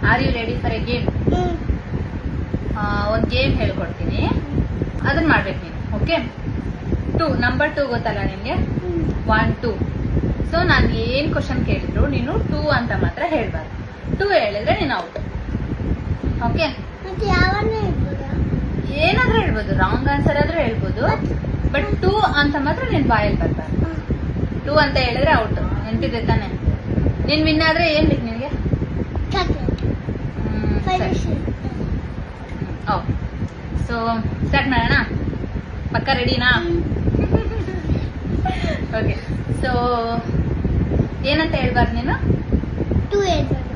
R you ready for a game? ಒಂದು game ಹೇಳ್ಕೊಡ್ತೀನಿ, ಅದನ್ನ ಮಾಡ್ಬೇಕು ನೀನು. ಓಕೆ, ನಂಬರ್ 2 ಗೊತ್ತಲ್ಲ ನಿನ್ಗೆ? 1 2. ಸೊ ನಾನು ಏನ್ ಕ್ವಶನ್ ಕೇಳಿದ್ರು ನೀನು 2 ಅಂತ ಮಾತ್ರ ಹೇಳ್ಬಾರ್ದು. 2 ಹೇಳಿದ್ರೆ ನೀನು ಔಟ್. ಓಕೆ, ಏನಾದ್ರೂ ಹೇಳ್ಬೋದು, ರಾಂಗ್ ಆನ್ಸರ್ ಆದ್ರೂ ಹೇಳ್ಬೋದು, ಬಟ್ 2 ಅಂತ ಮಾತ್ರ ನೀನ್ ಬಾಯಲ್ಲಿ ಬರ್ಬಾರ್ದು. 2 ಅಂತ ಹೇಳಿದ್ರೆ ಔಟ್. ನೆನ್ಪಿದೆ ತಾನೆ? ನೀನ್ ವಿನ್ ಆದ್ರೆ ಏನ್ ಬೇಕು ನಿನ್ಗೆ? ಓಕೆ, ಸೊ ಸ್ಟಾರ್ಟ್ ಮಾಡೋಣ. ಪಕ್ಕ ರೆಡಿನಾ? ಓಕೆ, ಸೊ ಏನಂತ ಹೇಳ್ಬಾರ್ದು ನೀನು? 2 ಹೇಳ್ಬಾರ್ದು.